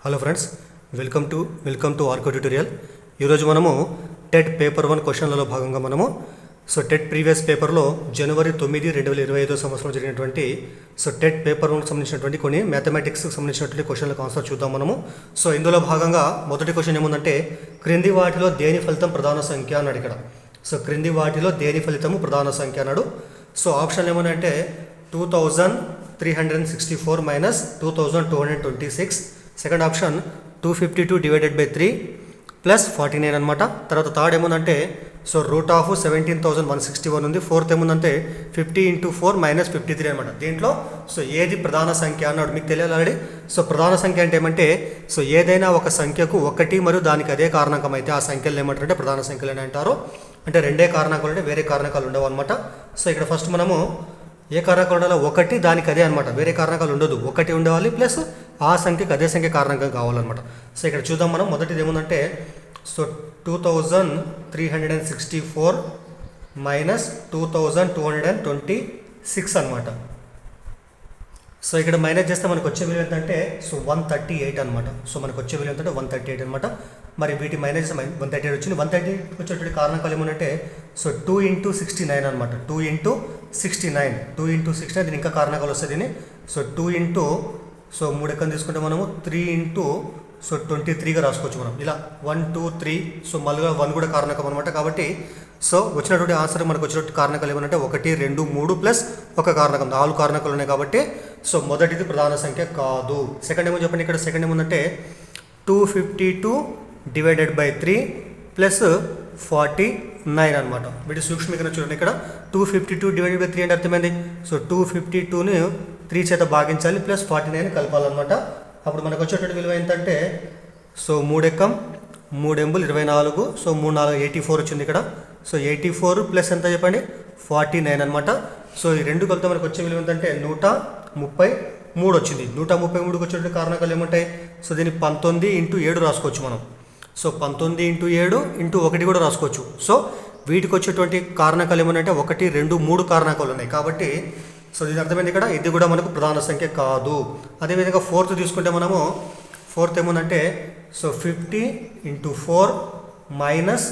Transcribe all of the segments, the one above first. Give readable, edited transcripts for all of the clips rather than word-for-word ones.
Hello friends, welcome to Arko tutorial. ఈరోజు మనము TET paper 1 క్వశ్చన్లలో భాగంగా మనము టెట్ ప్రీవియస్ పేపర్లో జనవరి 9, 2025 సంవత్సరంలో జరిగినటువంటి టెట్ పేపర్ 1కి సంబంధించినటువంటి కొన్ని మ్యాథమెటిక్స్కి సంబంధించినటువంటి క్వశ్చన్లకు ఆన్సర్ చూద్దాం మనము. ఇందులో భాగంగా మొదటి క్వశ్చన్ ఏముందంటే, క్రింది వాటిలో దేని ఫలితం ప్రధాన సంఖ్య అన్నాడు ఇక్కడ. క్రింది వాటిలో దేని ఫలితము ప్రధాన సంఖ్య అన్నాడు. ఆప్షన్ ఏమనంటే 2364 minus 2226. Second option 252 divided by 3 plus 49 అనమాట. తర్వాత థర్డ్ ఏముందంటే రూట్ ఆఫ్ 17,161 ఉంది. ఫోర్త్ ఏముందంటే 50 × 4 మైనస్ 53 అనమాట. దీంట్లో ఏది ప్రధాన సంఖ్య అన్నాడు, మీకు తెలియాలి ఆల్రెడీ. ప్రధాన సంఖ్య అంటే ఏమంటే ఏదైనా ఒక సంఖ్యకు ఒకటి మరియు దానికి అదే కారణకం అయితే ఆ సంఖ్యలు ఏమంటారంటే ప్రధాన సంఖ్యలు అని అంటారు. అంటే రెండే కారణకాలు అంటే వేరే కారణకాలు ఉండవు అనమాట. ఇక్కడ ఫస్ట్ మనము ఏ కారణకాలు ఉండాలో ఒకటి దానికి అదే అనమాట, వేరే కారణకాలు ఉండదు, ఒకటి ఉండవాలి ప్లస్ ఆ సంఖ్యకు అదే సంఖ్య కారణంగా కావాలన్నమాట. ఇక్కడ చూద్దాం మనం. మొదటిది ఏముందంటే 2364 మైనస్ 2226 అనమాట. ఇక్కడ మైనస్ చేస్తే మనకు వచ్చే విలువ ఏంటంటే 138 అనమాట. మనకు వచ్చే విలువ ఏంటంటే 138 అనమాట. మరి వీటి మైనస్ 138 వచ్చింది. 138 వచ్చేటువంటి కారణకాలు ఏమనంటే 2 × 69 అనమాట. 2 × 69 దీని ఇంకా కారణకాలు వస్తుంది దీన్ని. 2 ఇంటూ 3 ఎక్కడ తీసుకుంటే మనము 3 ఇంటూ 23గా రాసుకోవచ్చు మనం. ఇలా 1, 2, 3 మళ్ళీ 1 కూడా కారణకం అనమాట. కాబట్టి వచ్చినటువంటి ఆన్సర్ మనకు వచ్చినటువంటి కారణకాలు ఏమనంటే 1, 2, 3 ప్లస్ ఒక కారణకం, 4 కారణకాలు ఉన్నాయి. కాబట్టి మొదటిది ప్రధాన సంఖ్య కాదు. సెకండ్ ఏమో చెప్పండి. ఇక్కడ సెకండ్ ఏముందంటే 252 డివైడెడ్ బై 3 ప్లస్ 49 అనమాట. వీటి సూక్ష్మీకరణ చూడండి. ఇక్కడ 252 డివైడెడ్ బై 3 అంటే అర్థమైంది. 252ని 3 చేత భాగించాలి ప్లస్ 49 కలపాలన్నమాట. అప్పుడు మనకు వచ్చేటువంటి విలువ ఏంటంటే 3 ఎక్కం 3 ఎంబుల్ 24, 3 4 84 వచ్చింది ఇక్కడ. 84 ప్లస్ ఎంత చెప్పండి 49 అనమాట. ఈ రెండు కలిపితే మనకు వచ్చే విలువ ఏంటంటే 133 వచ్చింది. 133కి వచ్చేటువంటి కారణకాలు ఏముంటాయి? దీన్ని 19 × 7 రాసుకోవచ్చు మనం. 19 × 7 × 1 కూడా రాసుకోవచ్చు. వీటికి వచ్చేటువంటి కారణకాలు ఏమనంటే 1, 2, 3 కారణకాలు ఉన్నాయి. కాబట్టి దీని అర్థమైంది ఇక్కడ ఇది కూడా మనకు ప్రధాన సంఖ్య కాదు. అదేవిధంగా ఫోర్త్ తీసుకుంటే మనము ఫోర్త్ ఏముందంటే 50 × 4 మైనస్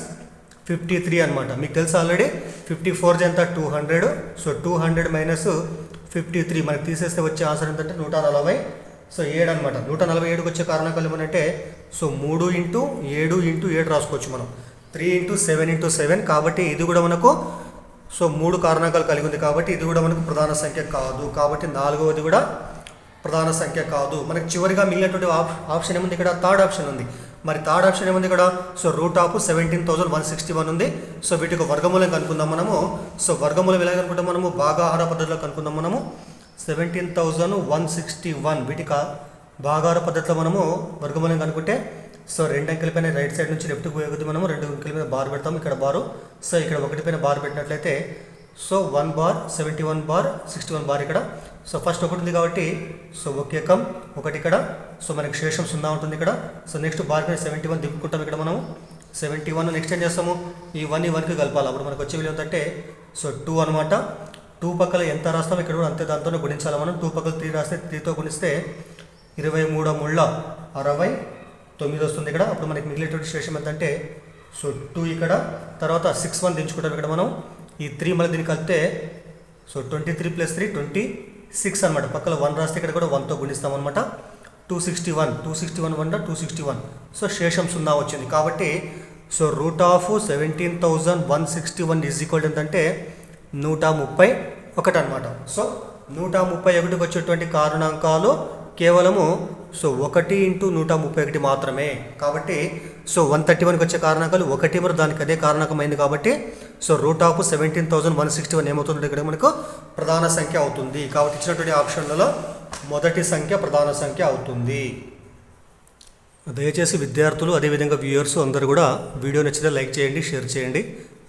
53 అనమాట. మీకు తెలుసు ఆల్రెడీ 54 ఎంత 200. 200 మైనస్ 53 మనకి తీసేస్తే వచ్చే ఆన్సర్ ఏంటంటే 147 అనమాట. 147కి వచ్చే కారణకాలు ఏమనంటే 3 × 7 × 7 రాసుకోవచ్చు మనం. 3 × 7 × 7. కాబట్టి ఇది కూడా మనకు 3 కారణకాలు కలిగి ఉంది. కాబట్టి ఇది కూడా మనకు ప్రధాన సంఖ్య కాదు. కాబట్టి 4వది కూడా ప్రధాన సంఖ్య కాదు. మనకి చివరిగా మిగిలినటువంటి ఆప్షన్ ఏముంది? ఇక్కడ థర్డ్ ఆప్షన్ ఉంది. మరి థర్డ్ ఆప్షన్ ఏముంది ఇక్కడ? రూట్ ఆఫ్ 17,161 ఉంది. వీటికి వర్గమూలం కనుక్కుందాం మనము. వర్గమూలం ఎలా కనుక్కుంటాం మనము? భాగాహార పద్ధతిలో కనుక్కుందాం మనము. 17,161 వీటికి భాగాహార పద్ధతిలో మనము వర్గమూలం కనుక్కుంటే 2 అంకెల పైన రైట్ సైడ్ నుంచి లెఫ్ట్కి పోయేది మనము 2 అంకెల మీద బార్ పెడతాము. ఇక్కడ బారు. ఇక్కడ 1 పైన బార్ పెట్టినట్లయితే 1 బార్ 71 బార్ 61 బార్ ఇక్కడ. ఫస్ట్ 1 ఉంది కాబట్టి 1 ఎకం 1 ఇక్కడ. మనకి శేషం 0 ఉంటుంది ఇక్కడ. నెక్స్ట్ బార్ పైన 71 దిప్పుకుంటాం ఇక్కడ మనము. 71 నెక్స్ట్ ఏం చేస్తాము? ఈ 1 ఈ 1కి కలపాలి. అప్పుడు మనకు వచ్చే విలువ ఏంటంటే 2 అనమాట. 2 పక్కల ఎంత రాస్తాం ఇక్కడ కూడా అంతే, దాంతోనే గుణించాలి మనం. 2 పక్కల 3 రాస్తే 3తో గుణిస్తే 23 ముళ్ళ 69 వస్తుంది ఇక్కడ. అప్పుడు మనకి మిగిలినటువంటి శేషం ఎంతంటే 2 ఇక్కడ. తర్వాత 6 దించుకుంటాం ఇక్కడ మనం. ఈ 3 మళ్ళీ దీన్ని కలిపితే 23 + 3 26 అనమాట. పక్కన 1 రాస్తే ఇక్కడ కూడా 1తో గుణిస్తాం అనమాట. 261 1 261. శేషం 0 వచ్చింది. కాబట్టి రూట్ ఆఫ్ 17,161 ఈజ్ ఈక్వల్ ఎంతంటే 131 అనమాట. 131కి వచ్చేటువంటి కారణాంకాలు కేవలము 1 × 131 మాత్రమే. కాబట్టి 131కి వచ్చే కారణాంకాలు 1 మరి దానికి అదే కారణకమైంది. కాబట్టి రూట్ ఆఫ్ 17,161 ఏమవుతుంది? ఇక్కడ మనకు ప్రధాన సంఖ్య అవుతుంది. కాబట్టి ఇచ్చినటువంటి ఆప్షన్లలో మొదటి సంఖ్య ప్రధాన సంఖ్య అవుతుంది. దయచేసి విద్యార్థులు అదేవిధంగా వ్యూయర్స్ అందరూ కూడా వీడియో నచ్చితే లైక్ చేయండి, షేర్ చేయండి.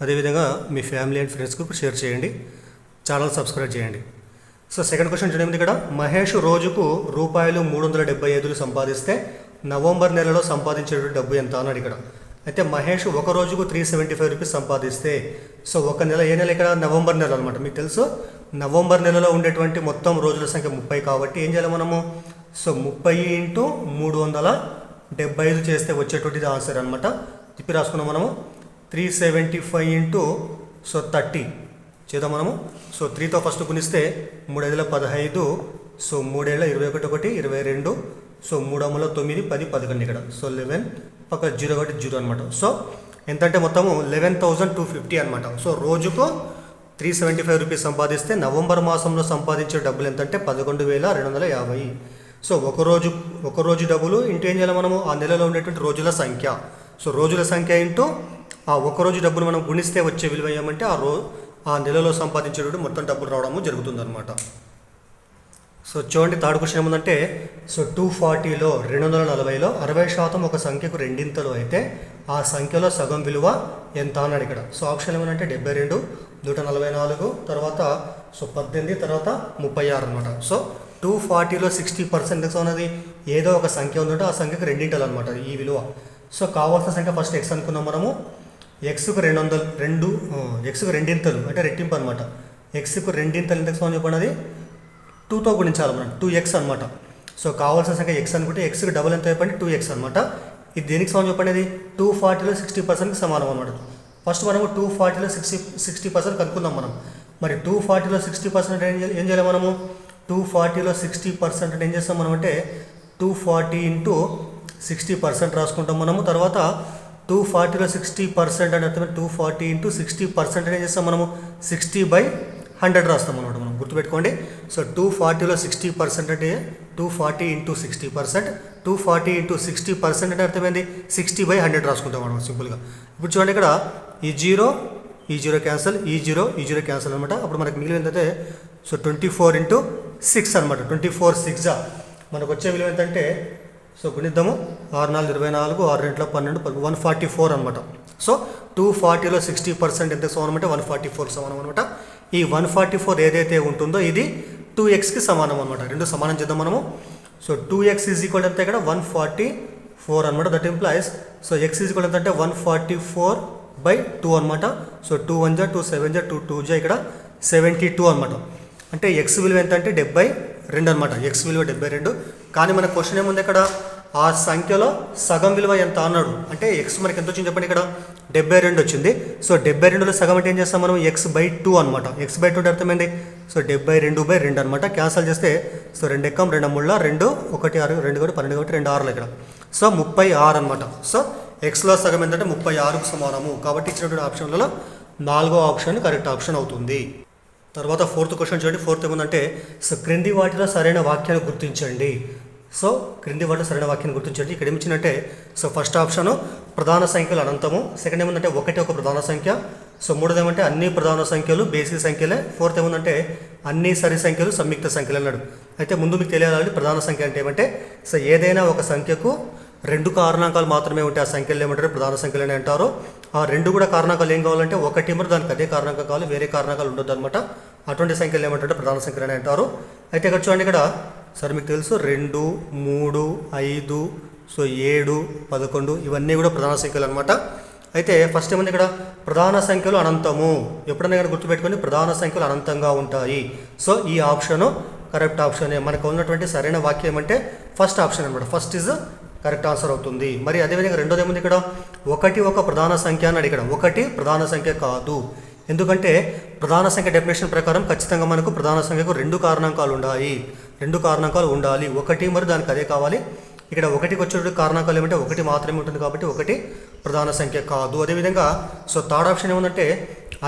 అదేవిధంగా మీ ఫ్యామిలీ అండ్ ఫ్రెండ్స్కి షేర్ చేయండి. ఛానల్ సబ్స్క్రైబ్ చేయండి. సెకండ్ క్వశ్చన్ చూడండి ఇక్కడ. మహేష్ రోజుకు ₹375 సంపాదిస్తే నవంబర్ నెలలో సంపాదించేటువంటి డబ్బు ఎంత అన్నాడు ఇక్కడ. అయితే మహేష్ ఒక రోజుకు ₹375 సంపాదిస్తే ఒక నెల ఏ నెల ఇక్కడ? నవంబర్ నెల అనమాట. మీకు తెలుసు నవంబర్ నెలలో ఉండేటువంటి మొత్తం రోజుల సంఖ్య 30. కాబట్టి ఏం చేయాలి మనము సో 30 ఇంటూ 375 చేస్తే వచ్చేటువంటిది ఆన్సర్ అనమాట. తిప్పి రాసుకున్నాం మనము. 375 ఇంటూ 30 చేద్దాం మనము. సో 3తో ఫస్ట్ గుణిస్తే 3 5 15, సో 3 ఏళ్ళ 21 1 22, సో 3 9 10 11 ఇక్కడ. సో 11 పక్కన 0 1 0 అనమాట. సో ఎంతంటే మొత్తము 11,250 అనమాట. సో రోజుకు 375 రూపీస్ సంపాదిస్తే నవంబర్ మాసంలో సంపాదించే డబ్బులు ఎంతంటే 11,250. సో ఒక రోజు డబ్బులు ఇంటూ ఏం చేయాలి మనము, ఆ నెలలో ఉండేటువంటి రోజుల సంఖ్య. సో రోజుల సంఖ్య ఇంటూ ఆ ఒక్కరోజు డబ్బులు మనం గుణిస్తే వచ్చే విలువ ఏమంటే ఆ నెలలో సంపాదించేటువంటి మొత్తం డబ్బులు రావడము జరుగుతుందన్నమాట. సో చూడండి థర్డ్ క్వశ్చన్ ఏముందంటే, సో 240లో 240లో 60% ఒక సంఖ్యకు రెండింతలు అయితే ఆ సంఖ్యలో సగం విలువ ఎంత అన్నాడు ఇక్కడ. సో ఆప్షన్ ఏమనంటే 72, 144, తర్వాత సో 18, తర్వాత 36 అనమాట. సో 240లో 60% ఉన్నది ఏదో ఒక సంఖ్య ఉందంటే ఆ సంఖ్యకు రెండింతలు అనమాట ఈ విలువ. సో కావాల్సిన సంఖ్య ఫస్ట్ ఎక్స్ అనుకున్నాం మనము. ఎక్స్కు 200 ఎక్స్కు రెండింతలు అంటే రెట్టింపు అనమాట. ఎక్స్కు రెండింతలు ఎంత సమానం చెప్పండి, 2తో గుణించాలి మనం, 2x అనమాట. సో కావాల్సిన సంఖ్య ఎక్స్ అనుకుంటే ఎక్స్కి డబుల్ ఎంత చెప్పండి 2x అనమాట. ఇది దేనికి సమానం చెప్పండి, 240లో 60%కి సమానం అనమాట. ఫస్ట్ మనము 240లో 60% కనుక్కుందాం మనం. మరి 240లో 60% ఏం చేయాలి మనము, 240లో 60% ఏం చేస్తాం మనం అంటే 240 ఇంటూ 60% రాసుకుంటాం మనము. తర్వాత 240లో 60% అని అర్థం, 240 ఇంటూ 60% ఏం చేస్తాం మనము 60/100 రాస్తాం అనమాట మనం, గుర్తుపెట్టుకోండి. సో 240లో 60% అంటే 240 ఇంటూ 60%, 240 ఇంటూ 60% అంటే అర్థమైంది 60/100 రాసుకుంటాం మనం సింపుల్గా. ఇప్పుడు చూడండి ఇక్కడ ఈ జీరో క్యాన్సల్, ఈ జీరో క్యాన్సల్ అనమాట. అప్పుడు మనకు మిగిలిన ఏంటంటే సో 24 ఇంటూ 6 అనమాట. 24 6 మనకు వచ్చే విలువ ఏంటంటే, సో గుణిద్దాము, 6 4 24, 6 2 12, 144 అనమాట. సో 240లో 60% ఎంత సమానం అంటే 144 సమానం అనమాట. ఈ 144 ఏదైతే ఉంటుందో ఇది 2xకి సమానం అనమాట. రెండు సమానం చేద్దాం మనము. సో 2x ఈజ్ ఈక్వల్ ఎంత ఇక్కడ 144 అనమాట. That implies so x is equal ఎంత అంటే 144/2 అనమాట. సో 2 1 2 7 2 2 ఇక్కడ 72 అనమాట. అంటే x విలువ ఎంత అంటే 72 అనమాట. x విలువ 72. కానీ మన క్వశ్చన్ ఏముంది ఇక్కడ, ఆ సంఖ్యలో సగం విలువ ఎంత అన్నాడు. అంటే x మనకి ఎంత వచ్చింది చెప్పండి, ఇక్కడ 72 వచ్చింది. సో 72లో సగం అంటే ఏం చేస్తాం మనం, x/2 అనమాట. x/2 అంటే అర్థమైంది, సో 72/2 అనమాట. క్యాన్సల్ చేస్తే సో 2 ఎక్కం 2 3 2 1 6 2 1 12 1 2 6 ఇక్కడ. సో 36 అనమాట. సో xలో సగం ఏంటంటే 36కు సమానము. కాబట్టి ఇచ్చినటువంటి ఆప్షన్లలో 4వ ఆప్షన్ కరెక్ట్ ఆప్షన్ అవుతుంది. తర్వాత ఫోర్త్ క్వశ్చన్ చూడండి. ఫోర్త్ ఏముందంటే, సో క్రింది వాటిలో సరైన వాక్యాన్ని గుర్తించండి. సో క్రింది వాటిలో సరైన వాక్యాన్ని గుర్తించండి. ఇక్కడ ఏమిచ్చిందంటే, సో ఫస్ట్ ఆప్షన్ ప్రధాన సంఖ్యలు అనంతము. సెకండ్ ఏముందంటే 1 ఒక ప్రధాన సంఖ్య. సో మూడోది ఏమంటే అన్ని ప్రధాన సంఖ్యలు బేసిక్ సంఖ్యలే. ఫోర్త్ ఏముందంటే అన్ని సరి సంఖ్యలు సంయుక్త సంఖ్యలు అన్నాడు. అయితే ముందు మీకు తెలియాలి ప్రధాన సంఖ్య అంటే ఏమంటే, సో ఏదైనా ఒక సంఖ్యకు 2 కారణాంకాలు మాత్రమే ఉంటే ఆ సంఖ్యలు ఏమంటారు, ప్రధాన సంఖ్యలు అని అంటారు. ఆ 2 కూడా కారణాంకాలు ఏం కావాలంటే, ఒకటి మరి దానికి అదే కారణాంకం కావాలి, వేరే కారణాలు ఉండొద్దు అనమాట. అటువంటి సంఖ్యలు ఏమంటారు, ప్రధాన సంఖ్యలు అని అంటారు. అయితే ఇక్కడ చూడండి, ఇక్కడ సరే మీకు తెలుసు 2 3 5 సో 7 11 ఇవన్నీ కూడా ప్రధాన సంఖ్యలు అనమాట. అయితే ఫస్ట్ ఏముంది ఇక్కడ, ప్రధాన సంఖ్యలు అనంతము. ఎప్పుడైనా కానీ గుర్తుపెట్టుకొని ప్రధాన సంఖ్యలు అనంతంగా ఉంటాయి. సో ఈ ఆప్షను కరెక్ట్ ఆప్షనే. మనకు ఉన్నటువంటి సరైన వాక్యం అంటే ఫస్ట్ ఆప్షన్ అనమాట. ఫస్ట్ ఇస్ కరెక్ట్ ఆన్సర్ అవుతుంది. మరి అదేవిధంగా రెండోది ఏముంది ఇక్కడ, 1 ఒక ప్రధాన సంఖ్య అన్నాడు. ఇక్కడ 1 ప్రధాన సంఖ్య కాదు. ఎందుకంటే ప్రధాన సంఖ్య డెఫినేషన్ ప్రకారం ఖచ్చితంగా మనకు ప్రధాన సంఖ్యకు 2 కారణాంకాలు ఉండాలి. 2 కారణాంకాలు ఉండాలి. 1 మరి దానికి అదే కావాలి. ఇక్కడ 1కి వచ్చే కారణాంకాలు ఏమంటే 1 మాత్రమే ఉంటుంది కాబట్టి 1 ప్రధాన సంఖ్య కాదు. అదేవిధంగా సో థర్డ్ ఆప్షన్ ఏముందంటే,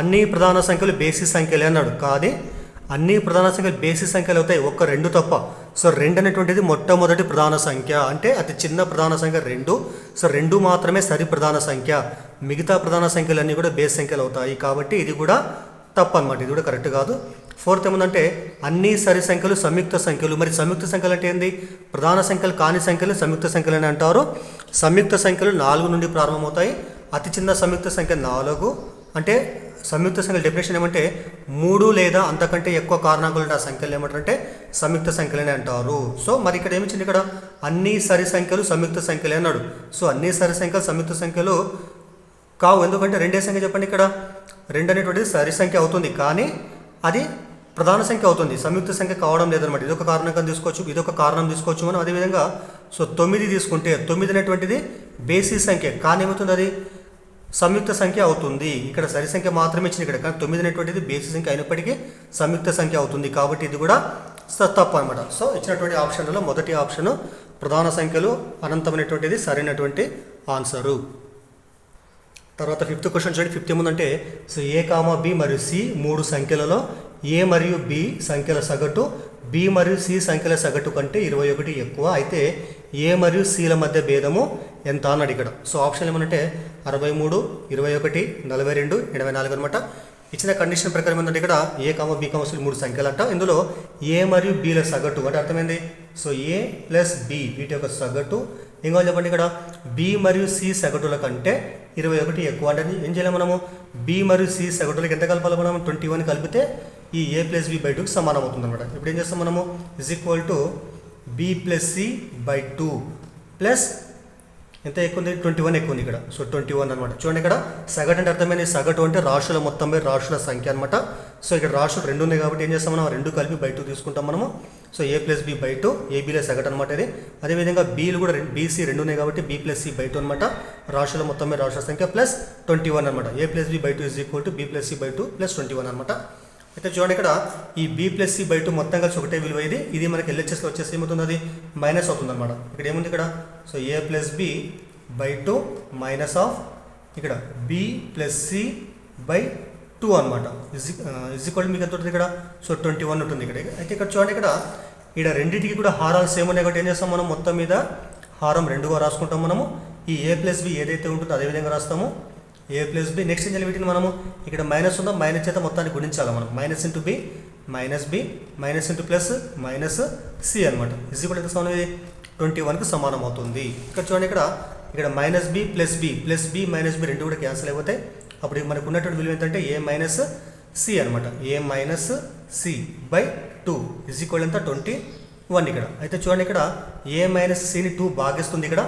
అన్ని ప్రధాన సంఖ్యలు బేసిస్ సంఖ్యలే అన్నాడు. కాదు, అన్ని ప్రధాన సంఖ్యలు బేసిస్ సంఖ్యలు అవుతాయి, 2 తప్ప. సో 2 అనేటువంటిది మొట్టమొదటి ప్రధాన సంఖ్య, అంటే అతి చిన్న ప్రధాన సంఖ్య 2. సో 2 మాత్రమే సరి ప్రధాన సంఖ్య. మిగతా ప్రధాన సంఖ్యలన్నీ కూడా బేస్ సంఖ్యలు అవుతాయి. కాబట్టి ఇది కూడా తప్పు అనమాట, ఇది కూడా కరెక్ట్ కాదు. ఫోర్త్ ఏముందంటే, అన్ని సరి సంఖ్యలు సంయుక్త సంఖ్యలు. మరి సంయుక్త సంఖ్యలు అంటే ఏంది, ప్రధాన సంఖ్యలు కాని సంఖ్యలు సంయుక్త సంఖ్యలు అని అంటారు. సంయుక్త సంఖ్యలు 4 నుండి ప్రారంభమవుతాయి. అతి చిన్న సంయుక్త సంఖ్య 4. అంటే సంయుక్త సంఖ్యల డెఫినేషన్ ఏమంటే 3 లేదా అంతకంటే ఎక్కువ కారణాంకాలు ఉంటే ఆ సంఖ్యలు ఏమంటారంటే సంయుక్త సంఖ్యలని అంటారు. సో మరి ఇక్కడ ఏమిచ్చింది, ఇక్కడ అన్ని సరి సంఖ్యలు సంయుక్త సంఖ్యలే అన్నాడు. సో అన్ని సరి సంఖ్యలు సంయుక్త సంఖ్యలు కావు. ఎందుకంటే 2 సంఖ్య చెప్పండి, ఇక్కడ 2 అనేటువంటిది సరి సంఖ్య అవుతుంది, కానీ అది ప్రధాన సంఖ్య అవుతుంది, సంయుక్త సంఖ్య కావడం లేదనమాట. ఇదొక కారణం తీసుకోవచ్చు, ఇదొక కారణం తీసుకోవచ్చు మనం. అదేవిధంగా సో 9 తీసుకుంటే 9 అనేటువంటిది బేసి సంఖ్య, కానీ ఏమవుతుంది అది సంయుక్త సంఖ్య అవుతుంది. ఇక్కడ సరి సంఖ్య మాత్రమే ఇచ్చింది ఇక్కడ, కానీ 9 అనేటువంటిది బేసి సంఖ్య అయినప్పటికీ సంయుక్త సంఖ్య అవుతుంది, కాబట్టి ఇది కూడా తప్పు అనమాట. సో ఇచ్చినటువంటి ఆప్షన్లలో మొదటి ఆప్షన్ ప్రధాన సంఖ్యలు అనంతమైనటువంటిది సరైనటువంటి ఆన్సరు. తర్వాత 5th క్వశ్చన్ చూడండి. 5th ఏముందంటే సో A, B మరియు C 3 సంఖ్యలలో A మరియు B సంఖ్యల సగటు B మరియు C సంఖ్యల సగటు కంటే 21 ఎక్కువ, అయితే A మరియు Cల మధ్య భేదము ఎంత అన్నాడు ఇక్కడ. సో ఆప్షన్ ఏమనంటే 63, 21, 42, 84 అనమాట. ఇచ్చిన కండిషన్ ప్రకారం ఏంటంటే ఇక్కడ A, B, C 3 సంఖ్యలు అంట. ఇందులో A మరియు Bల సగటు అంటే అర్థమైంది. సో A ప్లస్ B వీటి యొక్క సగటు ఏం కావాలి చెప్పండి. ఇక్కడ B మరియు C సగటుల కంటే 21 ఎక్కువ అంటే ఏం చేయాలి మనము, B మరియు C సగటులకు ఎంత కలపాలి మనం, 21 కలిపితే ఈ A ప్లస్ B బై 2కి సమానం అవుతుంది అనమాట. ఇప్పుడు ఏం చేస్తాం మనము, is equal to B plus C by 2 plus ఎంత ఎక్కువ ఉంది, 21 ఎక్కువ ఉంది ఇక్కడ. సో 21 అనమాట. చూడండి ఇక్కడ సగటు అంటే అర్థమైంది, సగటు అంటే రాశుల మొత్తం బై రాశుల సంఖ్య అనమాట. సో ఇక్కడ రాశులు 2 ఉన్నాయి కాబట్టి ఏం చేస్తాం మనం, 2 కలిపి బై 2 తీసుకుంటాం మనము. So A plus B by 2, ఏబీల సగటు అనమాట ఇది. అదేవిధంగా Bలు కూడా BC 2 ఉన్నాయి కాబట్టి B ప్లస్ C బై 2 అనమాట. రాశుల మొత్తం బై రాశుల సంఖ్య ప్లస్ 21 అనమాట. A plus B by 2 is equal to B plus C by 2 plus 21 అనమాట. అయితే చూడండి ఇక్కడ ఈ B ప్లస్ C బై 2 మొత్తం కలిసి ఒకటే విలువ ఇది మనకి LHSలో వచ్చేసి ఏమవుతుంది, అది మైనస్ అవుతుంది అనమాట. ఇక్కడ ఏముంది ఇక్కడ, so A plus B by 2 minus of ఇక్కడ B ప్లస్ C బై 2 అనమాట. ఇజ్ ఈక్వల్ మీకు ఎంత ఉంటుంది ఇక్కడ, సో 21 ఉంటుంది ఇక్కడ. అయితే ఇక్కడ చూడండి ఇక్కడ రెండింటికి కూడా హారాలు సేమ్ ఉన్నాయి కాబట్టి ఏం చేస్తాం మనం, మొత్తం మీద హారం 2గా రాసుకుంటాం మనము. ఈ A ప్లస్ B ఏదైతే ఉంటుందో అదేవిధంగా రాస్తాము. A ప్లస్ B నెక్స్ట్ ఏం చేయాలి, వీటిని మనము ఇక్కడ మైనస్ ఉందో మైనస్ చేత మొత్తాన్ని గుణించాలి మనం. Minus into B minus B minus into plus minus C అనమాట. ఇజ్ ఈక్వల్ ఎంత సమానం, ఇది 21కి సమానం అవుతుంది. ఇక్కడ చూడండి ఇక్కడ minus B plus B minus B రెండు కూడా క్యాన్సిల్ అయిపోతాయి. అప్పుడు మనకు ఉన్నటువంటి విలువ ఏంటంటే A మైనస్ C అనమాట. A minus C by 2 is equal ఎంత 21 ఇక్కడ. అయితే చూడండి ఇక్కడ A మైనస్ Cని 2 భాగిస్తుంది, ఇక్కడ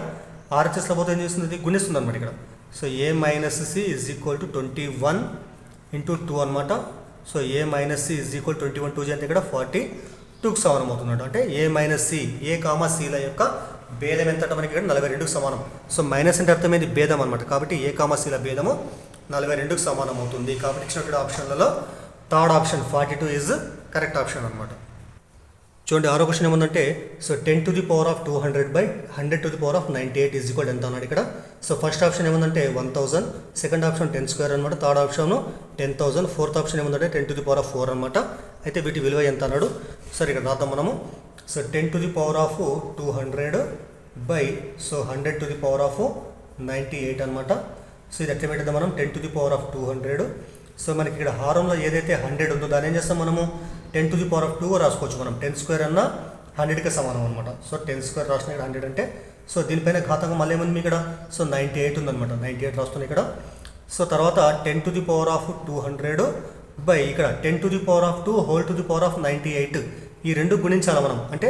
RHSలో పోతే ఏం చేస్తుంది, గుణిస్తుంది అనమాట ఇక్కడ. So A minus C is equal to 21 into 2 అనమాట. So A minus C is equal 21 2 చేస్తే ఇక్కడ 42కి సమానం అవుతుంది. అంటే A మైనస్ C A, Cల యొక్క భేదం ఎంత అంటే మనకి ఇక్కడ 42కి సమానం. సో మైనస్ అంటే అర్థమైంది భేదం అనమాట. కాబట్టి A, Cల భేదము 42కి సమానం అవుతుంది. కాబట్టి ఇచ్చినటువంటి ఆప్షన్లలో third option 42 is correct option అనమాట. చూడండి 6వ క్వశ్చన్ ఏముందంటే so 10 to the power of 200 by 100 to the power of 98 is equal ఎంత అన్నాడు ఇక్కడ. సో ఫస్ట్ ఆప్షన్ ఏముందంటే 1000, సెకండ్ ఆప్షన్ 10 స్క్వేర్ అనమాట, థర్డ్ ఆప్షన్ 10,000, ఫోర్త్ ఆప్షన్ ఏముందంటే 10 to the power of 4 అనమాట. అయితే వీటి విలువ ఎంత అన్నాడు. సరే ఇక్కడ రాద్దాం మనము. So 10 to the power of 200 by so 100 to the power of 98 అనమాట. సో ఇది ఎట్లా పెట్టిద్దాం మనం, 10 to the power of 200. So మనకి ఇక్కడ హారంలో ఏదైతే 100 ఉందో దాన్ని ఏం చేస్తాం మనము 10 to the power of 2 రాసుకోవచ్చు మనం. 10 స్క్వేర్ అన్న 100కి సమానం అనమాట. సో 10 స్క్వేర్ రాసిన ఇక్కడ 100 అంటే సో దీనిపైన ఘాతంగా మళ్ళీ ఏముంది ఇక్కడ, సో 98 ఉందన్నమాట. 98 రాస్తున్నాయి ఇక్కడ. సో తర్వాత 10 to the power of 200 by ఇక్కడ 10 to the power of 2 whole to the power of 98 ఈ రెండు గుణించాలి మనం. అంటే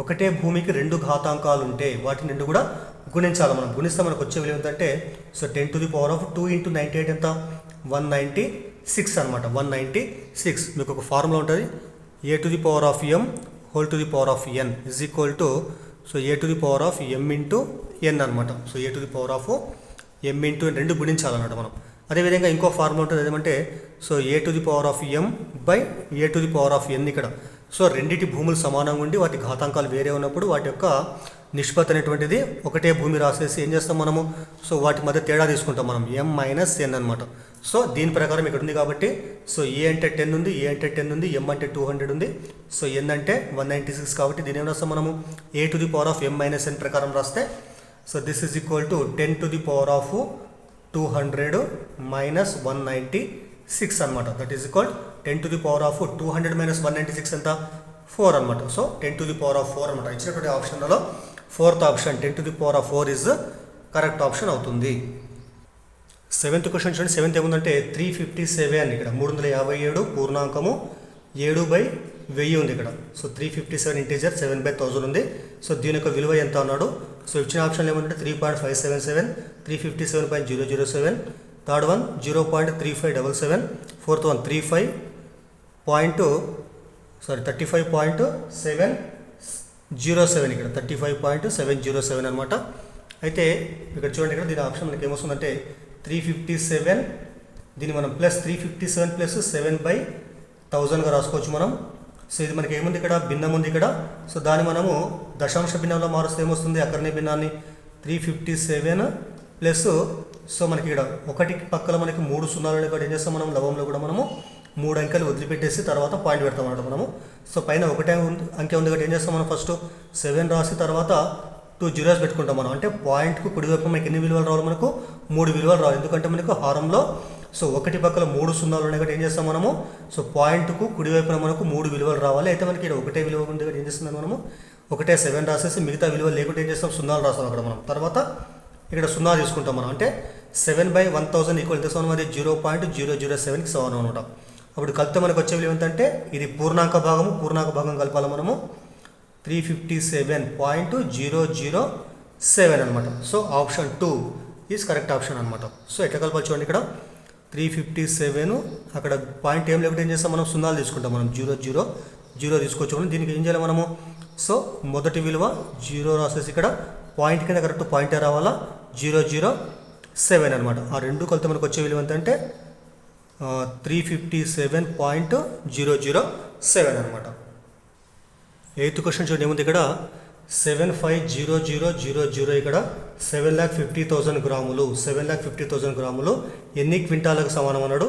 ఒకటే భూమికి 2 ఘాతాంకాలు ఉంటే వాటిని 2 కూడా గుణించాలి మనం. గుణిస్తే మనకు వచ్చే విలువ ఏంటంటే so 10 to the power of 2 into 98 ఎంత, 196 అనమాట. 196 మీకు ఒక ఫార్ములా ఉంటుంది, A to the power of m whole to the power of n is equal to so A to the power of m into n అనమాట. So A to the power of m into రెండు గుణించాలన్నమాట మనం. అదేవిధంగా ఇంకో formula ఉంటుంది, ఏమంటే so A to the power of m by A to the power of n ఇక్కడ. So రెండింటి భూములు సమానంగా ఉండి వాటి ఘాతాంకాలు వేరే ఉన్నప్పుడు వాటి యొక్క నిష్పత్తి అనేటువంటిది ఒకటే భూమి రాసేసి ఏం చేస్తాం మనము, సో వాటి మధ్య తేడా తీసుకుంటాం మనం, m మైనస్ n అనమాట. సో దీని ప్రకారం ఇక్కడ ఉంది కాబట్టి సో A అంటే 10 ఉంది, A అంటే 10 ఉంది, m అంటే 200 ఉంది, సో n అంటే 196 కాబట్టి దీని ఏం రాస్తాం మనము A to the power of m minus n ప్రకారం రాస్తే so this is equal to 10 to the power of 200 minus 196 అనమాట. That is equal 10 to the power of 200 minus 196 ఎంత, 4 అనమాట. So 10 to the power of 4 అనమాట. ఇచ్చినటువంటి ఆప్షన్లలో fourth option 10 to the power of 4 is correct option అవుతుంది. 7th question చూడండి. 7th ఏముందంటే 357 ఇక్కడ 357 పూర్ణాంకము 7/1000 ఉంది ఇక్కడ. సో 357 ఇంటీజర్ 7/1000 ఉంది. సో దీని యొక్క విలువ ఎంత అన్నాడు. సో ఇచ్చిన ఆప్షన్లు ఏమంటే 3.577, 357.007, థర్డ్ వన్ 0.3577, ఫోర్త్ వన్ 35.0 35.707 ఇక్కడ 35.707 అనమాట. అయితే ఇక్కడ చూడండి, ఇక్కడ దీని ఆప్షన్ మనకి ఏమొస్తుందంటే 357, దీన్ని మనం ప్లస్ 357 ప్లస్ 7/1000గా రాసుకోవచ్చు మనం. సో ఇది మనకి ఏముంది ఇక్కడ, భిన్నం ఉంది ఇక్కడ. సో దాన్ని మనము దశాంశ భిన్నంలో మారుస్తే ఏమొస్తుంది, అక్కడనే భిన్నాన్ని 357 ప్లస్, సో మనకి ఇక్కడ ఒకటి పక్కన మనకి 3 సున్నాలు కూడా ఏం చేస్తాం మనం, లవంలో కూడా మనము 3 అంకెలు వదిలిపెట్టేసి తర్వాత పాయింట్ పెడతాం అన్నమాట మనము. సో పైన ఒకటే అంకె ఉంది కాబట్టి ఏం చేస్తాం మనం, ఫస్ట్ 7 రాసి తర్వాత 2 జీరోస్ పెట్టుకుంటాం మనం. అంటే పాయింట్కు కుడివైపు మనకి ఎన్ని విలువలు రావాలి, మనకు 3 విలువలు రావాలి. ఎందుకంటే మనకు హారంలో సో ఒకటి పక్కన 3 సున్నాలు ఉన్నాయి కాబట్టి ఏం చేస్తాం మనము, సో పాయింట్కు కుడివైపున మనకు 3 విలువలు రావాలి. అయితే మనకి ఇక్కడ ఒకటే విలువ ఉంది కాబట్టి ఏం చేస్తున్నాం మనము, ఒకటే 7 రాసేసి మిగతా విలువ లేకుంటే ఏం చేస్తాం, సున్నాలు రాస్తాం అక్కడ మనం. తర్వాత ఇక్కడ 0 తీసుకుంటాం మనం. అంటే 7/1000 ఈక్వల్ చేస్తాం మరి 0.007కి సమానం అనమాట. అప్పుడు కలిపితే మనకు వచ్చే విలువ ఏంటంటే, ఇది పూర్ణాంక భాగం కలపాలి మనము 357.007 అనమాట. So option 2 is correct option అనమాట. సో ఎట్లా కలపాలి చూడండి, ఇక్కడ 357 అక్కడ పాయింట్ ఏం లేకపోతే ఏం చేస్తాం మనం, సున్నాలు తీసుకుంటాం మనం, 0 తీసుకొచ్చి మనం దీనికి ఏం చేయాలి మనము, సో మొదటి విలువ 0 రాసేసి ఇక్కడ పాయింట్ కింద కరెక్ట్ పాయింటే రావాలా 007 అనమాట. ఆ రెండు కొలత మనకు వచ్చే విలువ ఎంతంటే 357.007 అనమాట. 8th క్వశ్చన్ చూడండి, ఏముంది ఇక్కడ 750000 ఇక్కడ 7,50,000 గ్రాములు, 7,50,000 గ్రాములు ఎన్ని క్వింటాలకు సమానం అన్నాడు.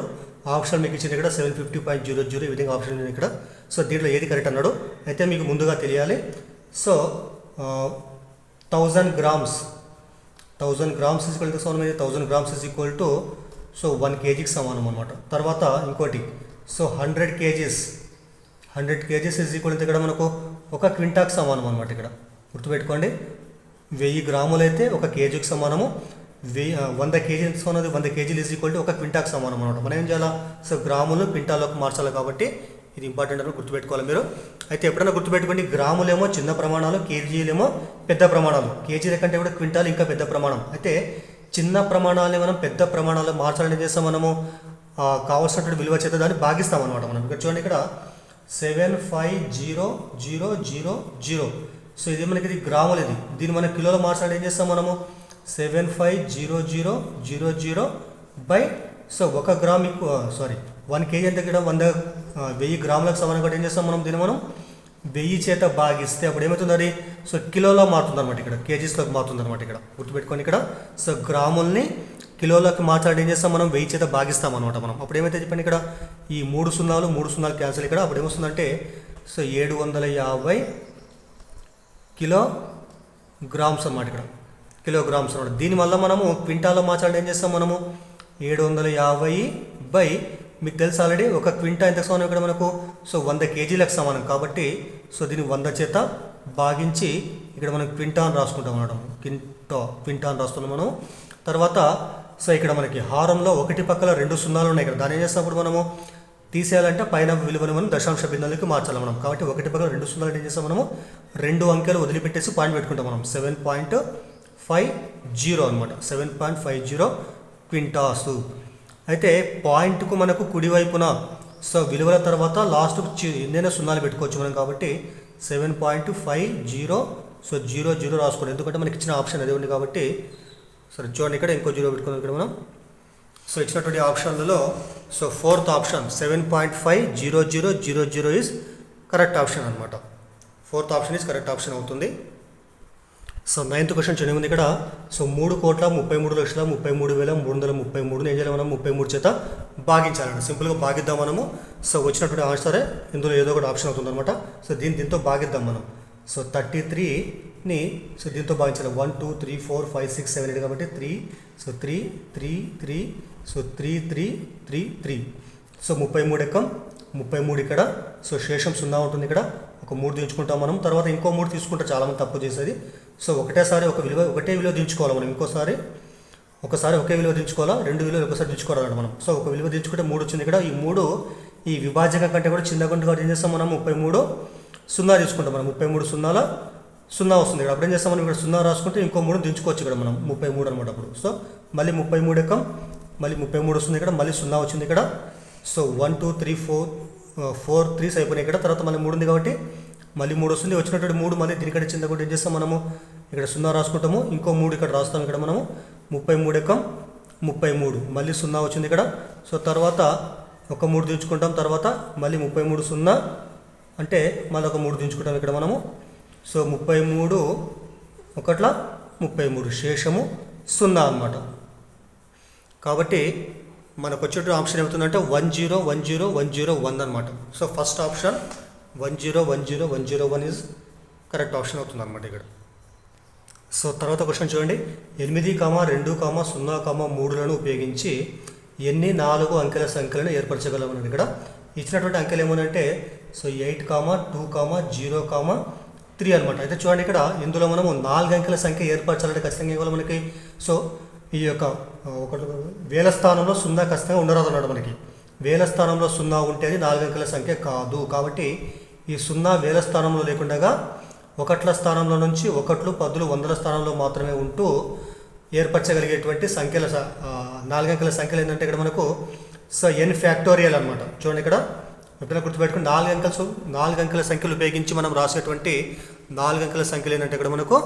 ఆప్షన్ మీకు ఇచ్చింది ఇక్కడ 750.00 ఈ విధంగా ఆప్షన్ ఉంది ఇక్కడ. సో దీంట్లో ఏది కరెక్ట్ అన్నాడు. అయితే మీకు ముందుగా తెలియాలి. So 1000 grams is equal to సమానం. 1000 grams is equal to so 1 kgకి సమానం అనమాట. తర్వాత ఇంకోటి, సో 100 kgs ఈజ్ ఈక్వల్ ఇక్కడ మనకు 1 క్వింటాకి సమానం అనమాట. ఇక్కడ గుర్తుపెట్టుకోండి, 1000 గ్రాములు అయితే 1 kgకి సమానము. 100 kg ఎంత సమానం, 100 kg ఈజ్ ఈక్వల్ టు 1 క్వింటాకి సమానం అనమాట. మనం ఏం చేయాలా, సో గ్రాములు క్వింటాల్లోకి మార్చాలి కాబట్టి ఇది ఇంపార్టెంట్ అని గుర్తుపెట్టుకోవాలి మీరు. అయితే ఎప్పుడైనా గుర్తుపెట్టుకోండి, గ్రాములేమో చిన్న ప్రమాణాలు, కేజీలేమో పెద్ద ప్రమాణాలు. కేజీల కంటే కూడా క్వింటాల్ ఇంకా పెద్ద ప్రమాణం. అయితే చిన్న ప్రమాణాలని మనం పెద్ద ప్రమాణాలు మార్చాలని చేస్తాం మనము, కావాల్సినటువంటి విలువ చేత దాన్ని భాగిస్తాం అనమాట మనం. ఇక్కడ చూడండి, ఇక్కడ 75000. సో ఇది మనకి ఇది గ్రాములు, ఇది దీన్ని మనం కిలోలో మార్చాలని ఏం చేస్తాం మనము, 75000 బై సో 1 గ్రామ్ 1 kg అంటే ఇక్కడ 1000 గ్రాములకు సమానం కూడా ఏం చేస్తాం మనం, దీన్ని మనం 1000 చేత భాగిస్తే అప్పుడు ఏమవుతుంది అది, సో కిలోలో మారుతుంది అనమాట. ఇక్కడ కేజీస్లోకి మారుతుంది అనమాట. ఇక్కడ గుర్తుపెట్టుకోండి, ఇక్కడ సో గ్రాముల్ని కిలోలోకి మార్చాలంటే ఏం చేస్తాం మనం, 1000 చేత భాగిస్తాం అనమాట మనం. అప్పుడు ఏమైతే చెప్పండి, ఇక్కడ ఈ 3 సున్నాలు క్యాన్సిల్. ఇక్కడ అప్పుడు ఏమొస్తుందంటే, సో 750 కిలోగ్రామ్స్ అనమాట. ఇక్కడ కిలోగ్రామ్స్ అనమాట. దీనివల్ల మనము క్వింటాల్లో మార్చాలంటే ఏం చేస్తాం మనము, 750 బై మీకు తెలుసు ఆల్రెడీ 1 క్వింటా ఎంత సమానం ఇక్కడ మనకు, సో 100 kgలకు సమానం కాబట్టి సో దీన్ని 100 చేత భాగించి ఇక్కడ మనం క్వింటా అని రాసుకుంటాం అనమాట. క్వింటా అని రాస్తున్నాం మనం. తర్వాత సో ఇక్కడ మనకి హారంలో ఒకటి పక్కల 2 సున్నాలు ఉన్నాయి. ఇక్కడ దాన్ని ఏం చేస్తాం మనము, తీసేయాలంటే పైన విలువను మనం దశాంశ భిన్నాలకి మార్చాలి మనం. కాబట్టి ఒకటి పక్కల 2 సున్నాలు ఏం చేస్తాం మనము, 2 అంకెలు వదిలిపెట్టేసి పాయింట్ పెట్టుకుంటాం మనం. 7.50 అనమాట. 7.50 క్వింటాసు. అయితే పాయింట్కు మనకు కుడివైపున సో విలువల తర్వాత లాస్ట్ ఎన్నైనా సున్నాలు పెట్టుకోవచ్చు మనం. కాబట్టి 7.50 సో 00 రాసుకోండి, ఎందుకంటే మనకి ఇచ్చిన ఆప్షన్ అదే ఉంది కాబట్టి. సరే చూడండి, ఇక్కడ ఇంకో 0 పెట్టుకున్నాం ఇక్కడ మనం. సో ఇచ్చినటువంటి ఆప్షన్లలో so 4th option 7.5000 is correct option అనమాట. 4th option is correct option అవుతుంది. సో 9th క్వశ్చన్ చూడండి, ఉంది ఇక్కడ సో 3,33,33,333 ఏం చేయాలి మనం, 33 చేత భాగించాలండి. సింపుల్గా భాగిద్దాం మనము. సో వచ్చినటువంటి ఆన్సరే ఇందులో ఏదో ఒకటి ఆప్షన్ అవుతుంది అనమాట. సో దీంతో భాగిద్దాం మనం. సో 33ని సో దీంతో భాగించాలి. 1 2 3 4 5 6 7 8 కాబట్టి 3 సో 3 3 3 సో 3 3 3 3 సో 33 ఎక్కం 33 ఇక్కడ. సో శేషం 0 ఉంటుంది ఇక్కడ. ఒక 3 దించుకుంటాం మనం. తర్వాత ఇంకో 3 తీసుకుంటే చాలామంది తప్పు చేసేది. సో ఒకటేసారి ఒకటే విలువ దించుకోవాలి మనం. ఒకసారి ఒకే విలువ దించుకోవాలా, 2 విలువలు ఒకసారి దించుకోవాలన్నమాట మనం. సో ఒక విలువ దించుకుంటే 3 వచ్చింది ఇక్కడ. ఈ 3 ఈ విభాజక కంటే కూడా చిన్నగా ఉంటుంది కాబట్టి ఏం చేస్తాం మనం, 33 0 తీసుకుంటాం మనం. 33 0 వస్తుంది ఇక్కడ. అప్పుడు ఏం చేస్తాం మనం, ఇక్కడ 0 రాసుకుంటే ఇంకో 3 దించుకోవచ్చు ఇక్కడ మనం, 33 అనమాట అప్పుడు. సో మళ్ళీ 33 ఎక్కం, మళ్ళీ 33 వస్తుంది ఇక్కడ, మళ్ళీ 0 వచ్చింది ఇక్కడ. సో 1 2 3 4 4 3s అయిపోయినాయి ఇక్కడ. తర్వాత మళ్ళీ 3 ఉంది కాబట్టి మళ్ళీ 3 వస్తుంది. వచ్చినటువంటి 3 మళ్ళీ దీనికంటే చిన్న కూడా ఏం చేస్తాం మనము ఇక్కడ 0 రాసుకుంటాము. ఇంకో 3 ఇక్కడ రాస్తాం. ఇక్కడ మనము 33 ఎక్కం 33 మళ్ళీ 0 వచ్చింది ఇక్కడ. సో తర్వాత ఒక 3 దించుకుంటాం. తర్వాత మళ్ళీ 33 0 అంటే మళ్ళీ ఒక 3 దించుకుంటాం ఇక్కడ మనము. సో 33 ఒకట్ల 33 శేషము 0 అన్నమాట. కాబట్టి మనకు వచ్చేటువంటి ఆప్షన్ ఏమవుతుందంటే 1 0 1 0 1 0 1 అనమాట. So first option 1 0 1 0 1 0 1 is correct option అవుతుంది అనమాట ఇక్కడ. సో తర్వాత క్వశ్చన్ చూడండి. 8, 2, 0, 3లను ఉపయోగించి ఎన్ని 4 అంకెల సంఖ్యలను ఏర్పరచగలమని ఇక్కడ ఇచ్చినటువంటి అంకెలు ఏమనంటే సో 8, 2, 0, 3 అనమాట. అయితే చూడండి ఇక్కడ ఇందులో మనము 4 అంకెల సంఖ్య ఏర్పరచాలంటే ఖచ్చితంగా ఇవ్వాలి మనకి. సో ఈ యొక్క ఒకటి వేల స్థానంలో 0 ఖచ్చితంగా ఉండరాదు అన్నాడు మనకి. వేల స్థానంలో 0 ఉంటే అది 4 అంకెల సంఖ్య కాదు. కాబట్టి ఈ 0 వేల స్థానంలో లేకుండా ఒకట్ల స్థానంలో నుంచి 1, 10, 100ల స్థానంలో మాత్రమే ఉంటూ ఏర్పరచగలిగేటువంటి సంఖ్యల 4 అంకెల సంఖ్యలు ఏంటంటే ఇక్కడ మనకు సో ఎన్ ఫ్యాక్టోరియల్ అనమాట. చూడండి ఇక్కడ ఎప్పుడైనా గుర్తుపెట్టుకుని 4 అంకెల సంఖ్యలు ఉపయోగించి మనం రాసేటువంటి 4 అంకెల సంఖ్యలు ఏంటంటే ఇక్కడ మనకు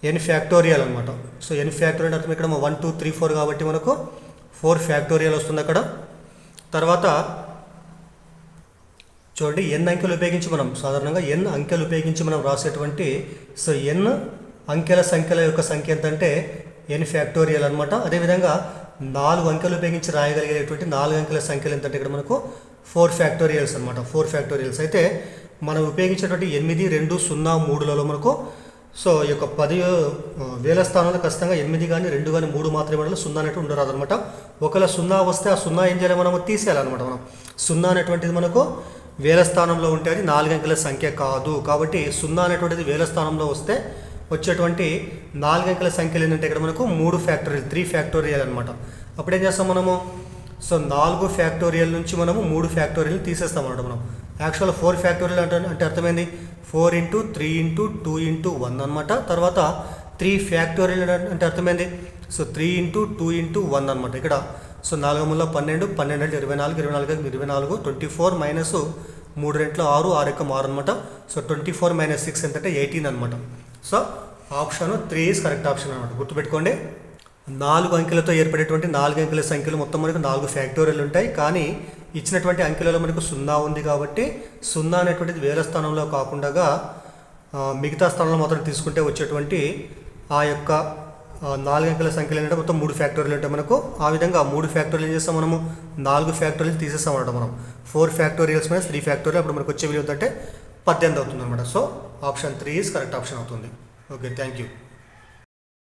ఎన్ ఫ్యాక్టోరియల్ అనమాట. సో ఎన్ ఫ్యాక్టోరియల్ అర్థం ఇక్కడ 1 2 3 4 కాబట్టి మనకు 4 ఫ్యాక్టోరియల్ వస్తుంది అక్కడ. తర్వాత చూడండి ఎన్ అంకెలు ఉపయోగించి మనం సాధారణంగా ఎన్ అంకెలు ఉపయోగించి మనం రాసేటువంటి సో ఎన్ అంకెల సంఖ్యల యొక్క సంఖ్య ఎంతంటే ఎన్ ఫ్యాక్టోరియల్ అనమాట. అదేవిధంగా 4 అంకెలు ఉపయోగించి రాయగలిగేటువంటి 4 అంకెల సంఖ్యలు ఎంతంటే ఇక్కడ మనకు 4 ఫ్యాక్టోరియల్స్ అనమాట. 4 ఫ్యాక్టోరియల్స్ అయితే మనం ఉపయోగించేటువంటి 8, 2, 0, 3లలో మనకు సో ఈ యొక్క 10 వేల స్థానంలో ఖచ్చితంగా 8 కానీ 2 కానీ 3 మాత్రమే ఉండాలి. 0 అనేటువంటి ఉండరాదు అనమాట. ఒకవేళ 0 వస్తే ఆ 0 ఏం చేయాలి మనము తీసేయాలన్నమాట. మనం 0 అనేటువంటిది మనకు వేల స్థానంలో ఉంటే అది 4 అంకెల సంఖ్య కాదు. కాబట్టి 0 అనేటువంటిది వేల స్థానంలో వస్తే వచ్చేటువంటి 4 అంకెల సంఖ్యలు ఏంటంటే ఇక్కడ మనకు 3 ఫ్యాక్టోరియల్ 3 ఫ్యాక్టోరియల్ అనమాట. అప్పుడు ఏం చేస్తాం మనము సో 4 ఫ్యాక్టోరియల్ నుంచి మనము 3 ఫ్యాక్టోరియల్ తీసేస్తాం అన్నమాట. మనం యాక్చువల్ 4 ఫ్యాక్టోరియల్ అంటే అర్థమైంది 4 × 3 × 2 × 1 అనమాట. తర్వాత 3 ఫ్యాక్టోరియల్ అంటే అర్థమైంది సో 3 × 2 × 1 అనమాట. ఇక్కడ సో 4 × 12 12 × 24 24 × 24 24 మైనస్ 3 రెట్లు 6 6 ఎక్కం 6 అనమాట. సో 24 - 6 ఎంతంటే 18 అనమాట. So option 3 is correct option అనమాట. గుర్తుపెట్టుకోండి 4 అంకెలతో ఏర్పడేటువంటి 4 అంకెల సంఖ్యలు మొత్తం మనకు 4 ఫ్యాక్టోరియల్ ఉంటాయి. కానీ ఇచ్చినటువంటి అంకెలలో మనకు 0 ఉంది కాబట్టి 0 అనేటువంటిది వేల స్థానంలో కాకుండా మిగతా స్థానంలో మాత్రం తీసుకుంటే వచ్చేటువంటి ఆ యొక్క 4 అంకెల సంఖ్యలు ఏంటంటే మొత్తం 3 ఫ్యాక్టోరియల్ ఉంటాయి మనకు. ఆ విధంగా 3 ఫ్యాక్టోరియల్ ఏం చేస్తాం మనము 4 ఫ్యాక్టోరియల్ తీసేస్తాం అనమాట. మనం 4 ఫ్యాక్టోరియల్స్ మీద 3 ఫ్యాక్టోరియల్ అప్పుడు మనకు వచ్చే విలువ అంటే 18 అవుతుంది అనమాట. So option 3 is correct option అవుతుంది. Okay, thank you.